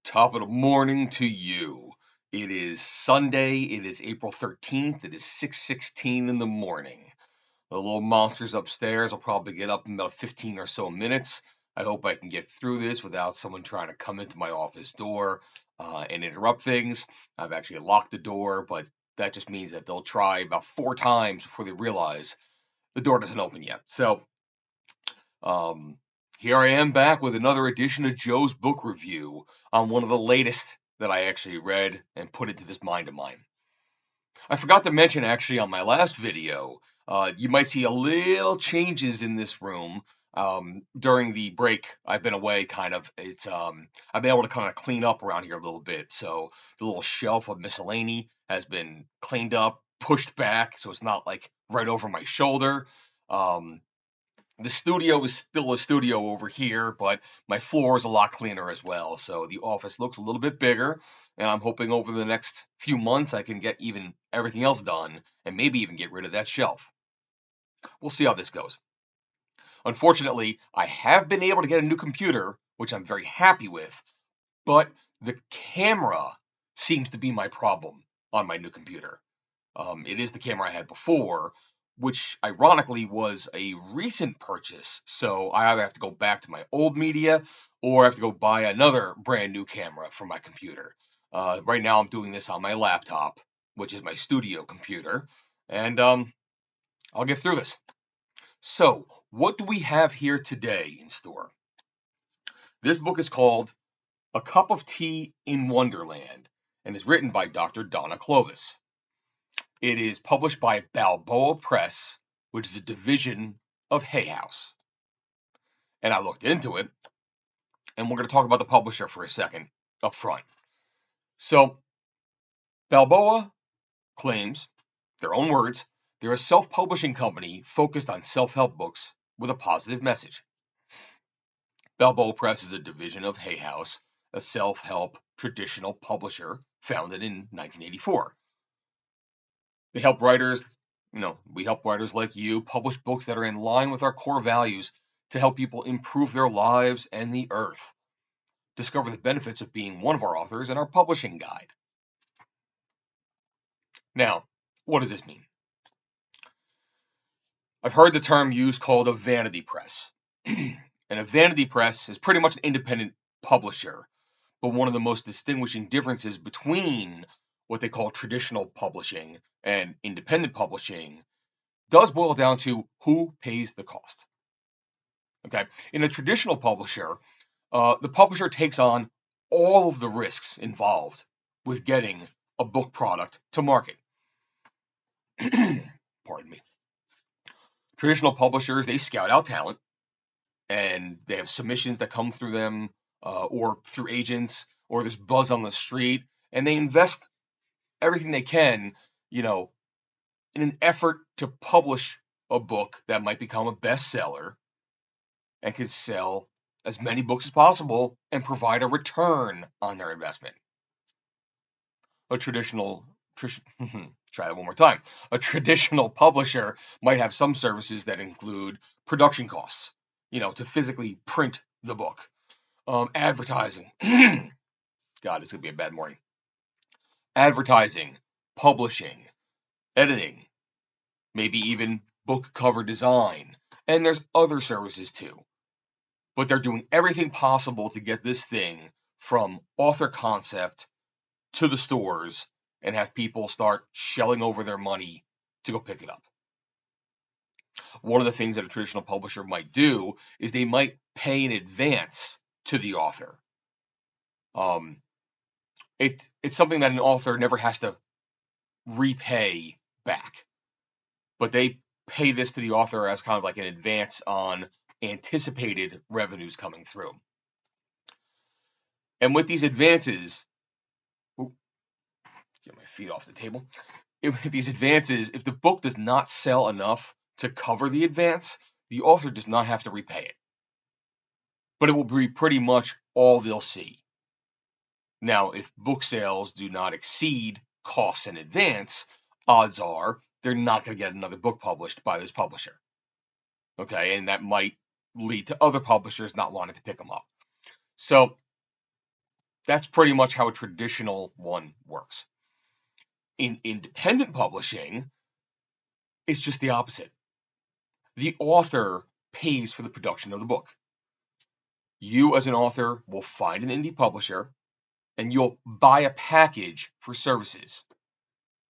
Top of the morning to you. It is Sunday. It is April 13th. It is 6:16 in the morning. The little monsters upstairs will probably get up in about 15 or so minutes. I hope I can get through this without someone trying to come into my office door and interrupt things. I've actually locked the door, but that just means that they'll try about 4 times before they realize the door doesn't open yet. So, um, here I am back with another edition of Joe's book review on one of the latest that I actually read and put into this mind of mine. I forgot to mention actually on my last video, you might see a little changes in this room during the break. I've been away kind of. I've been able to kind of clean up around here a little bit. So the little shelf of miscellany has been cleaned up, pushed back, so it's not like right over my shoulder. Um, the studio is still a studio over here, but my floor is a lot cleaner as well. So the office looks a little bit bigger, and I'm hoping over the next few months I can get even everything else done and maybe even get rid of that shelf. We'll see how this goes. Unfortunately, I have been able to get a new computer, which I'm very happy with, but the camera seems to be my problem on my new computer. It is the camera I had before, which ironically was a recent purchase. So I either have to go back to my old media or I have to go buy another brand new camera for my computer. Right now I'm doing this on my laptop, which is my studio computer, and I'll get through this. So, what do we have here today in store? This book is called A Cup of Tea in Wonderland and is written by Dr. Donna Clovis. It is published by Balboa Press, which is a division of Hay House. And I looked into it, and we're going to talk about the publisher for a second up front. So, Balboa claims, their own words, they're a self-publishing company focused on self-help books with a positive message. Balboa Press is a division of Hay House, a self-help traditional publisher founded in 1984. They help writers, we help writers like you publish books that are in line with our core values to help people improve their lives and the earth. Discover the benefits of being one of our authors in our publishing guide. Now, what does this mean? I've heard the term used called a vanity press. And a vanity press is pretty much an independent publisher, but one of the most distinguishing differences between what they call traditional publishing and independent publishing does boil down to who pays the cost. Okay, in a traditional publisher, the publisher takes on all of the risks involved with getting a book product to market. Pardon me. Traditional publishers, they scout out talent, and they have submissions that come through them or through agents, or there's buzz on the street, and they invest everything they can, in an effort to publish a book that might become a bestseller and can sell as many books as possible and provide a return on their investment. A traditional try that one more time. A traditional publisher might have some services that include production costs, to physically print the book, advertising. God, it's gonna be a bad morning. Advertising, publishing, editing, maybe even book cover design, and there's other services too. But they're doing everything possible to get this thing from author concept to the stores and have people start shelling over their money to go pick it up. One of the things that a traditional publisher might do is they might pay in advance to the author. It's something that an author never has to repay back, but they pay this to the author as kind of like an advance on anticipated revenues coming through. And with these advances, get my feet off the table. With these advances, if the book does not sell enough to cover the advance, the author does not have to repay it. But it will be pretty much all they'll see. Now, if book sales do not exceed costs in advance, odds are they're not going to get another book published by this publisher. Okay, and that might lead to other publishers not wanting to pick them up. So That's pretty much how a traditional one works. In independent publishing, it's just the opposite. The author pays for the production of the book. You, as an author, will find an indie publisher and you'll buy a package for services.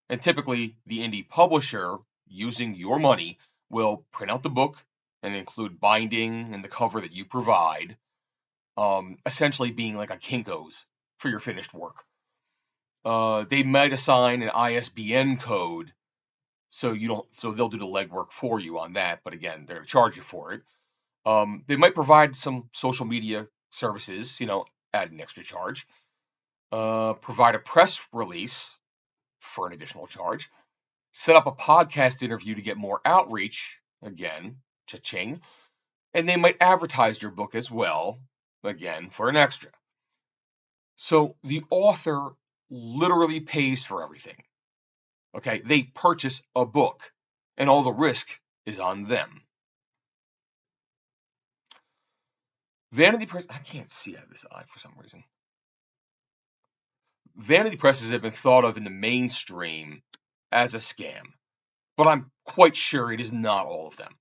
And typically, the indie publisher, using your money, will print out the book and include binding and the cover that you provide, essentially being like a Kinko's for your finished work. They might assign an ISBN code, so they'll do the legwork for you on that. But again, they're going to charge you for it. They might provide some social media services, at an extra charge. Provide a press release for an additional charge. Set up a podcast interview to get more outreach, again, cha-ching. And they might advertise your book as well, again, for an extra. So the author literally pays for everything. Okay, they purchase a book, and all the risk is on them. Vanity Press, I can't see out of this eye for some reason. Vanity presses have been thought of in the mainstream as a scam, but I'm quite sure it is not all of them.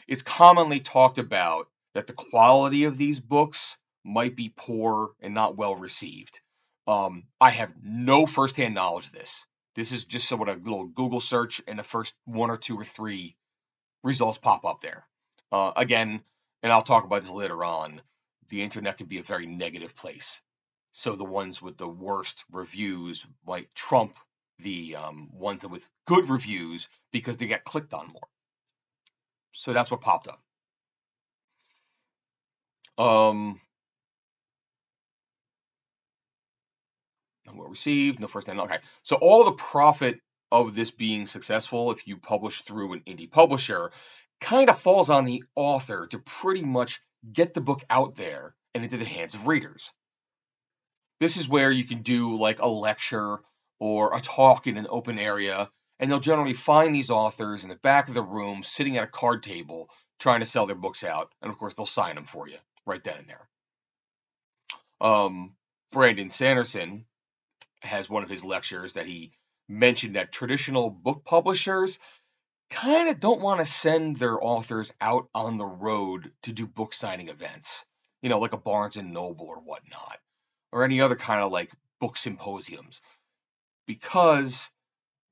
It's commonly talked about that the quality of these books might be poor and not well received. I have no firsthand knowledge of this. This is just what a little Google search, and the first one or two or three results pop up there. Again, and I'll talk about this later on, the internet can be a very negative place. So the ones with the worst reviews might trump the ones with good reviews because they get clicked on more. So that's what popped up. Well received, no first name. Okay, so all the profit of this being successful, if you publish through an indie publisher, kind of falls on the author to pretty much get the book out there and into the hands of readers. This is where you can do like a lecture or a talk in an open area, and they'll generally find these authors in the back of the room sitting at a card table trying to sell their books out, and of course they'll sign them for you right then and there. Brandon Sanderson has one of his lectures that he mentioned that traditional book publishers kind of don't want to send their authors out on the road to do book signing events, like a Barnes and Noble or whatnot, or any other kind of like book symposiums. Because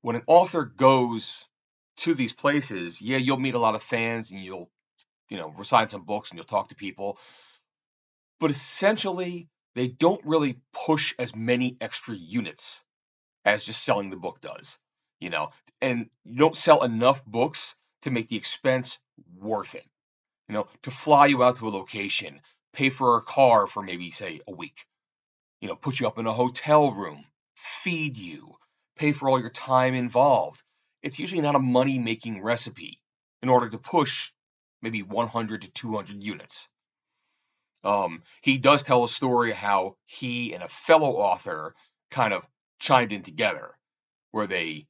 when an author goes to these places, yeah, you'll meet a lot of fans and you'll, recite some books and you'll talk to people. But essentially, they don't really push as many extra units as just selling the book does, and you don't sell enough books to make the expense worth it, to fly you out to a location, pay for a car for maybe, say, a week, put you up in a hotel room, feed you, pay for all your time involved. It's usually not a money-making recipe in order to push maybe 100 to 200 units. He does tell a story how he and a fellow author kind of chimed in together, where they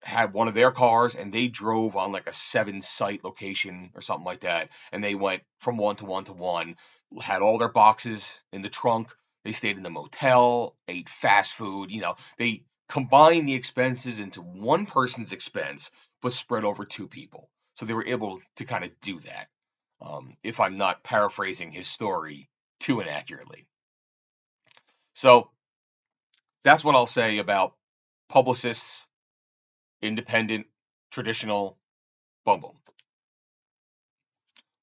had one of their cars and they drove on like a 7-site location or something like that, and they went from one to one to one, had all their boxes in the trunk, they stayed in the motel, ate fast food, they combined the expenses into one person's expense but spread over 2 people, so they were able to kind of do that, if I'm not paraphrasing his story too inaccurately. So that's what I'll say about publicists, independent, traditional, boom, boom.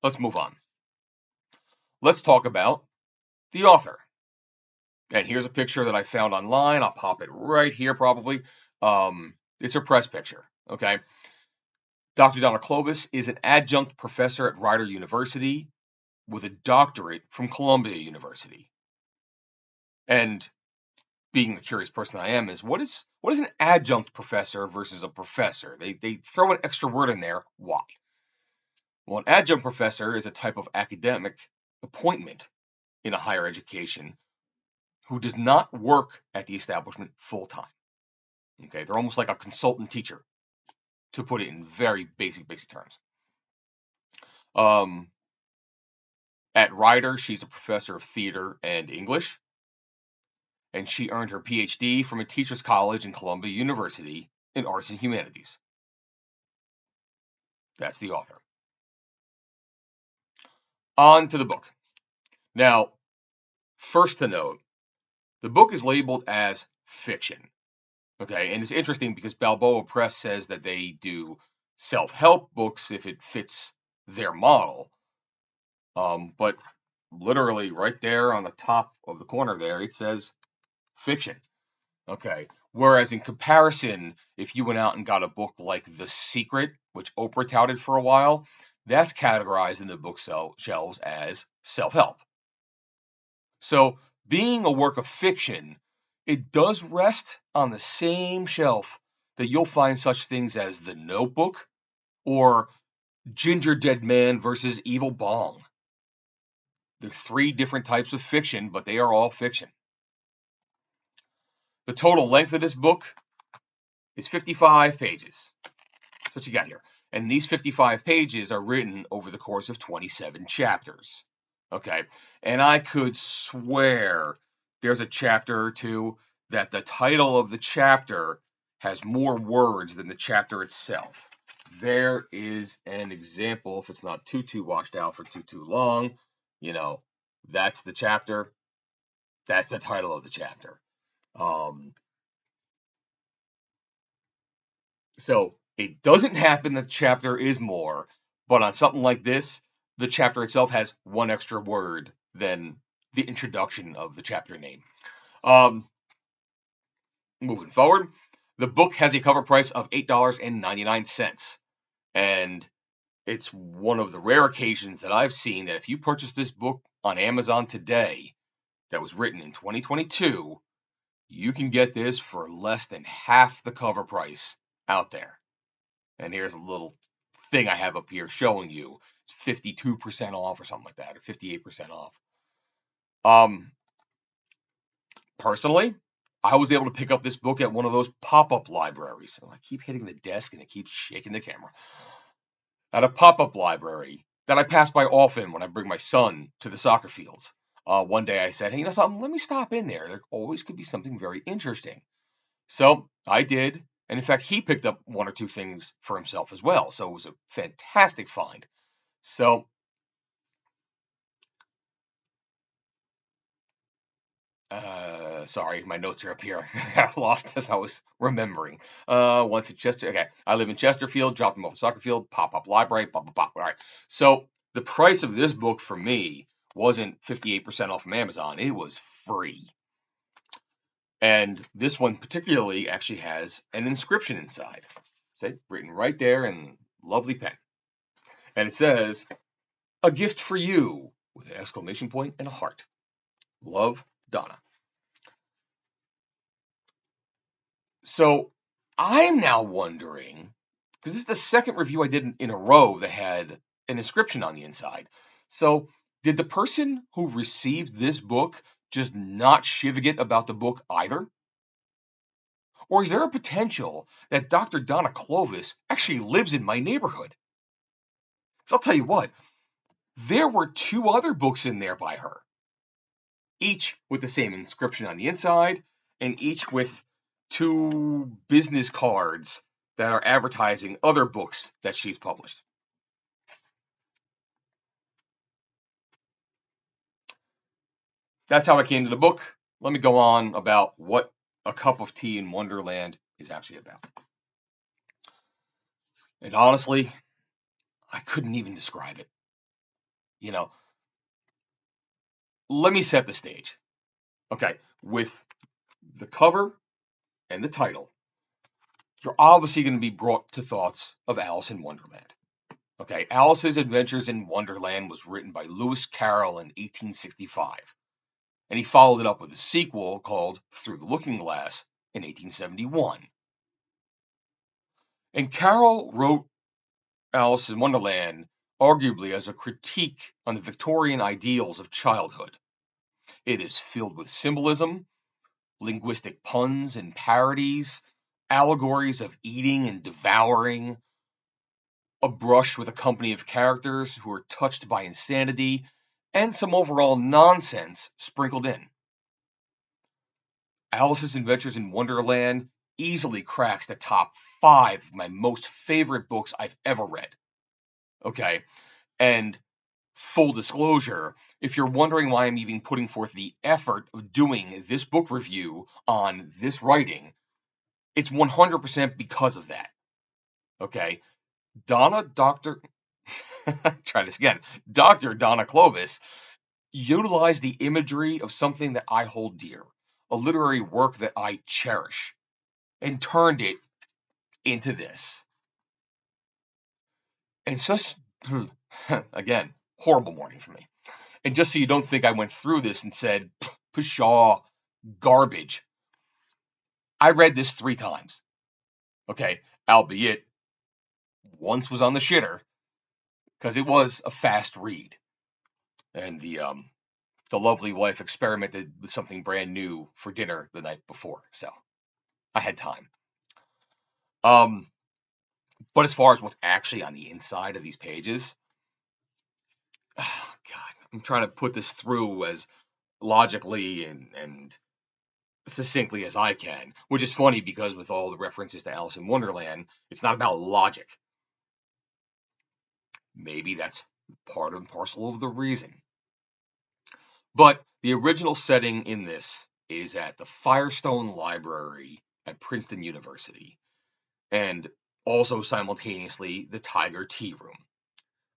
Let's move on. Let's talk about the author. And here's a picture that I found online. I'll pop it right here probably. It's her press picture, okay? Dr. Donna Clovis is an adjunct professor at Rider University with a doctorate from Columbia University. And being the curious person I am, is what is an adjunct professor versus a professor? They throw an extra word in there. Why? Well, an adjunct professor is a type of academic appointment in a higher education who does not work at the establishment full time. Okay, they're almost like a consultant teacher, to put it in very basic terms. At Rider, she's a professor of theater and English. and she earned her PhD from a teacher's college in Columbia University in Arts and Humanities. That's the author. On to the book. Now, first to note, the book is labeled as fiction. Okay, and it's interesting because Balboa Press says that they do self-help books if it fits their model. But literally right there on the top of the corner there, it says fiction. Okay. Whereas in comparison, if you went out and got a book like The Secret, which Oprah touted for a while, that's categorized in the bookshelves as self-help. So, being a work of fiction, it does rest on the same shelf that you'll find such things as The Notebook or Ginger Dead Man versus Evil Bong. They're three different types of fiction, but they are all fiction. The total length of this book is 55 pages. That's what you got here. And these 55 pages are written over the course of 27 chapters. Okay. And I could swear there's a chapter or two that the title of the chapter has more words than the chapter itself. There is an example, if it's not too washed out for too long, that's the chapter. That's the title of the chapter. So it doesn't happen that the chapter is more, but on something like this, the chapter itself has one extra word than the introduction of the chapter name. Moving forward, the book has a cover price of $8.99. And it's one of the rare occasions that I've seen that if you purchase this book on Amazon today, that was written in 2022, you can get this for less than half the cover price out there. And here's a little thing I have up here showing you. It's 52% off or something like that, or 58% off. Personally, I was able to pick up this book at one of those pop-up libraries. And I keep hitting the desk and it keeps shaking the camera. At a pop-up library that I pass by often when I bring my son to the soccer fields. One day I said, hey, something, let me stop in there. There always could be something very interesting. So I did. And in fact, he picked up one or two things for himself as well. So it was a fantastic find. So, sorry, my notes are up here. I got lost as I was remembering. Once at Chester, okay. I live in Chesterfield, dropped him off the soccer field, pop-up library, pop. All right. So the price of this book for me wasn't 58% off from Amazon. It was free. And this one particularly actually has an inscription inside. See, written right there in lovely pen. And it says, a gift for you, with an exclamation point and a heart. Love, Donna. So I'm now wondering, because this is the second review I did in a row that had an inscription on the inside. So did the person who received this book just not shivgit about the book either? Or is there a potential that Dr. Donna Clovis actually lives in my neighborhood? So I'll tell you what, there were two other books in there by her, each with the same inscription on the inside, and each with two business cards that are advertising other books that she's published. That's how I came to the book. Let me go on about what A Cup of Tea in Wonderland is actually about. And honestly, I couldn't even describe it. Let me set the stage. Okay, with the cover and the title, you're obviously going to be brought to thoughts of Alice in Wonderland. Okay, Alice's Adventures in Wonderland was written by Lewis Carroll in 1865, and he followed it up with a sequel called Through the Looking Glass in 1871. And Carroll wrote Alice in Wonderland arguably as a critique on the Victorian ideals of childhood. It is filled with symbolism, linguistic puns and parodies, allegories of eating and devouring, a brush with a company of characters who are touched by insanity, and some overall nonsense sprinkled in. Alice's Adventures in Wonderland easily cracks the top 5 of my most favorite books I've ever read. Okay, and full disclosure, if you're wondering why I'm even putting forth the effort of doing this book review on this writing, it's 100% because of that. Okay, try this again. Dr. Donna Clovis utilized the imagery of something that I hold dear, a literary work that I cherish, and turned it into this. And such, again, horrible morning for me. And just so you don't think I went through this and said, pshaw, garbage, I read this 3 times. Okay, albeit once was on the shitter, because it was a fast read. And the lovely wife experimented with something brand new for dinner the night before, so I had time. But as far as what's actually on the inside of these pages, oh God, I'm trying to put this through as logically and succinctly as I can, which is funny because with all the references to Alice in Wonderland, it's not about logic. Maybe that's part and parcel of the reason. But the original setting in this is at the Firestone Library at Princeton University, and also simultaneously the Tiger Tea Room.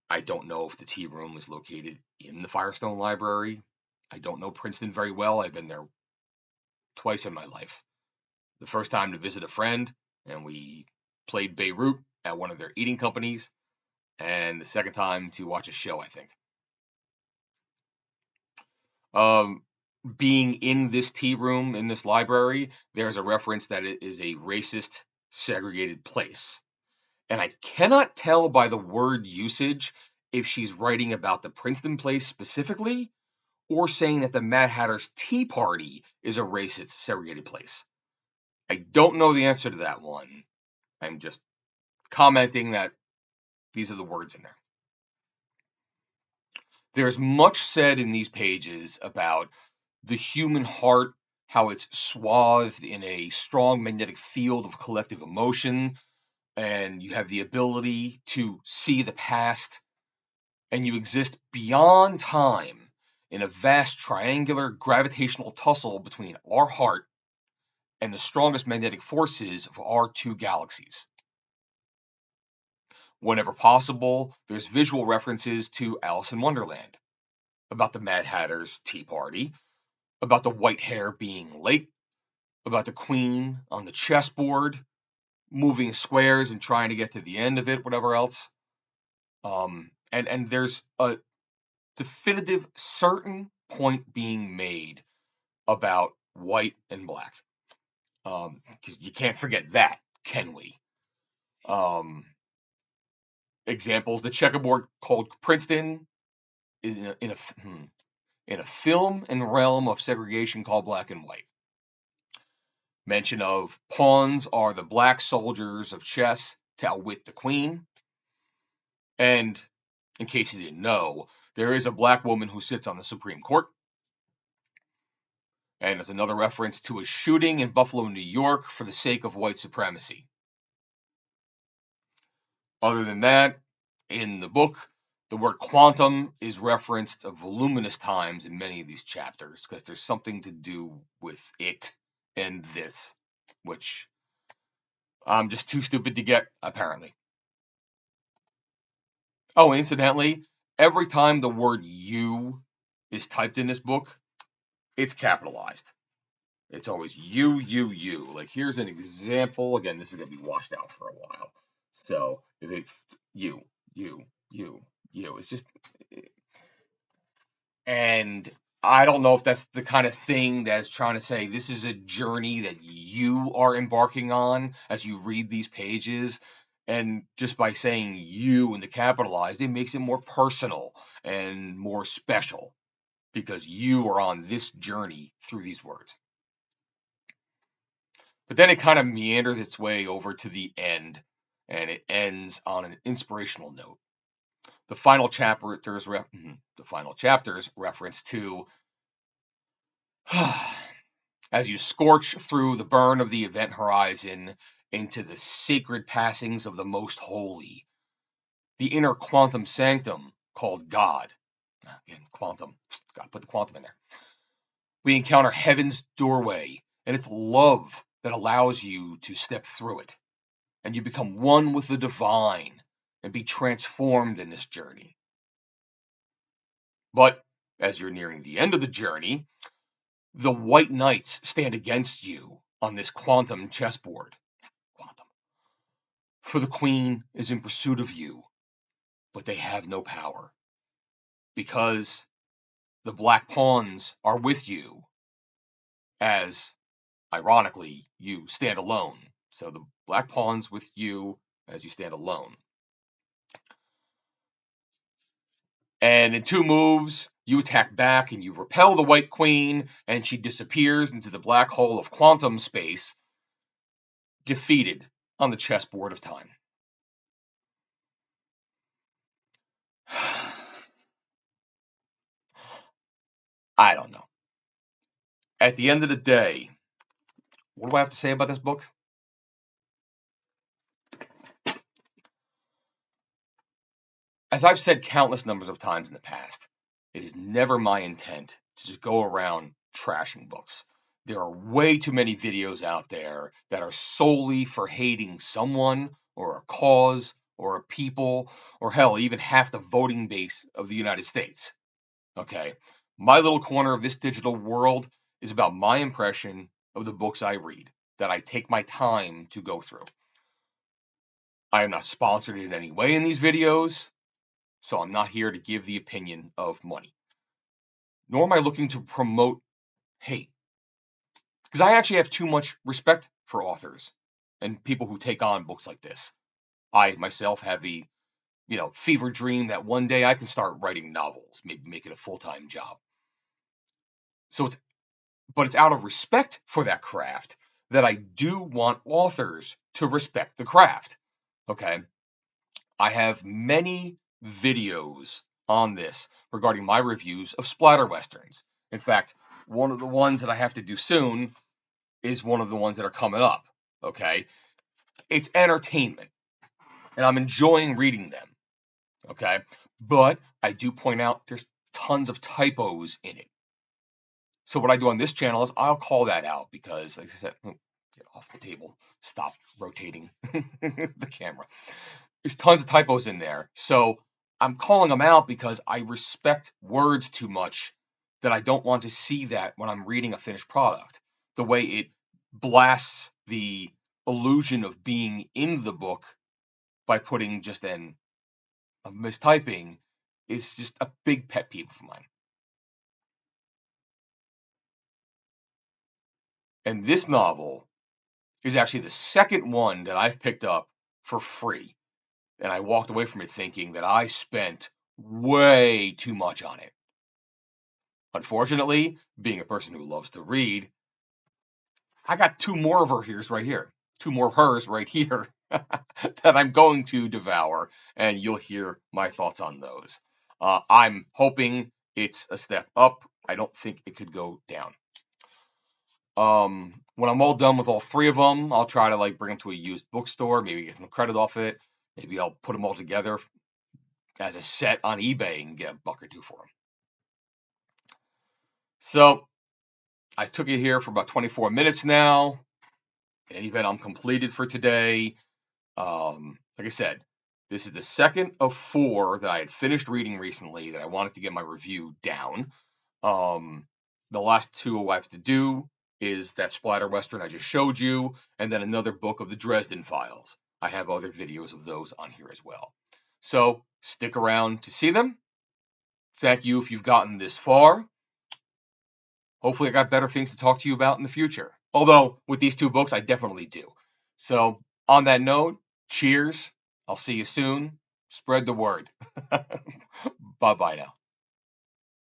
I don't know if the tea room is located in the Firestone Library. I don't know Princeton very well. I've been there twice in my life. The first time to visit a friend, and we played Beirut at one of their eating companies, and the second time to watch a show, I think. Being in this tea room, in this library, there's a reference that it is a racist, segregated place. And I cannot tell by the word usage if she's writing about the Princeton place specifically, or saying that the Mad Hatter's Tea Party is a racist, segregated place. I don't know the answer to that one. I'm just commenting that these are the words in there. There's much said in these pages about the human heart, how it's swathed in a strong magnetic field of collective emotion, and you have the ability to see the past, and you exist beyond time in a vast triangular gravitational tussle between our heart and the strongest magnetic forces of our 2 galaxies. Whenever possible, there's visual references to Alice in Wonderland, about the Mad Hatter's Tea Party, about the white hair being late, about the queen on the chessboard, moving squares and trying to get to the end of it, whatever else. And there's a definitive, certain point being made about white and black. Because you can't forget that, can we? Examples: the checkerboard called Princeton is in a film and realm of segregation called black and white. Mention of pawns are the black soldiers of chess to outwit the queen. And in case you didn't know, there is a black woman who sits on the Supreme Court. And there's another reference to a shooting in Buffalo, New York for the sake of white supremacy. Other than that, in the book, the word quantum is referenced voluminous times in many of these chapters because there's something to do with it and this, which I'm just too stupid to get, apparently. Oh, incidentally, every time the word you is typed in this book, it's capitalized. It's always you, you, you. Like, here's an example. Again, this is going to be washed out for a while. So, if it's you, you, you, you. It's just... And I don't know if that's the kind of thing that's trying to say this is a journey that you are embarking on as you read these pages. And just by saying you in the capitalized, it makes it more personal and more special because you are on this journey through these words. But then it kind of meanders its way over to the end, and it ends on an inspirational note. The final chapter's reference to as you scorch through the burn of the event horizon into the sacred passings of the most holy, the inner quantum sanctum called God. Again, quantum. Gotta put the quantum in there. We encounter heaven's doorway, and it's love that allows you to step through it, and you become one with the divine and be transformed in this journey. But as you're nearing the end of the journey, the white knights stand against you on this quantum chessboard. Quantum. For the queen is in pursuit of you, but they have no power, because the black pawns are with you, as, ironically, you stand alone. So the black pawns with you as you stand alone. And in 2 moves, you attack back and you repel the white queen, and she disappears into the black hole of quantum space, defeated on the chessboard of time. I don't know. At the end of the day, what do I have to say about this book? As I've said countless numbers of times in the past, it is never my intent to just go around trashing books. There are way too many videos out there that are solely for hating someone or a cause or a people, or hell, even half the voting base of the United States. Okay? My little corner of this digital world is about my impression of the books I read, that I take my time to go through. I am not sponsored in any way in these videos, so I'm not here to give the opinion of money. Nor am I looking to promote hate, because I actually have too much respect for authors and people who take on books like this. I myself have the, fever dream that one day I can start writing novels, maybe make it a full-time job. So it's out of respect for that craft that I do want authors to respect the craft. Okay? I have many videos on this regarding my reviews of splatter westerns. In fact, one of the ones that I have to do soon is one of the ones that are coming up. Okay? It's entertainment, and I'm enjoying reading them. Okay? But I do point out there's tons of typos in it. So what I do on this channel is I'll call that out, because, like I said, get off the table, stop rotating the camera. There's tons of typos in there. So I'm calling them out because I respect words too much, that I don't want to see that when I'm reading a finished product. The way it blasts the illusion of being in the book by putting just a mistyping is just a big pet peeve of mine. And this novel is actually the second one that I've picked up for free. And I walked away from it thinking that I spent way too much on it. Unfortunately, being a person who loves to read, I got 2 more of her here's right here. 2 more of hers right here that I'm going to devour, and you'll hear my thoughts on those. I'm hoping it's a step up. I don't think it could go down. When I'm all done with all 3 of them, I'll try to bring them to a used bookstore, maybe get some credit off it. Maybe I'll put them all together as a set on eBay and get $1 or $2 for them. So I took it here for about 24 minutes now. In any event, I'm completed for today. Like I said, this is the second of 4 that I had finished reading recently that I wanted to get my review down. The last 2 I have to do is that splatter western I just showed you, and then another book of the Dresden Files. I have other videos of those on here as well. So stick around to see them. Thank you if you've gotten this far. Hopefully I got better things to talk to you about in the future. Although, with these 2 books, I definitely do. So, on that note, cheers. I'll see you soon. Spread the word. Bye-bye now.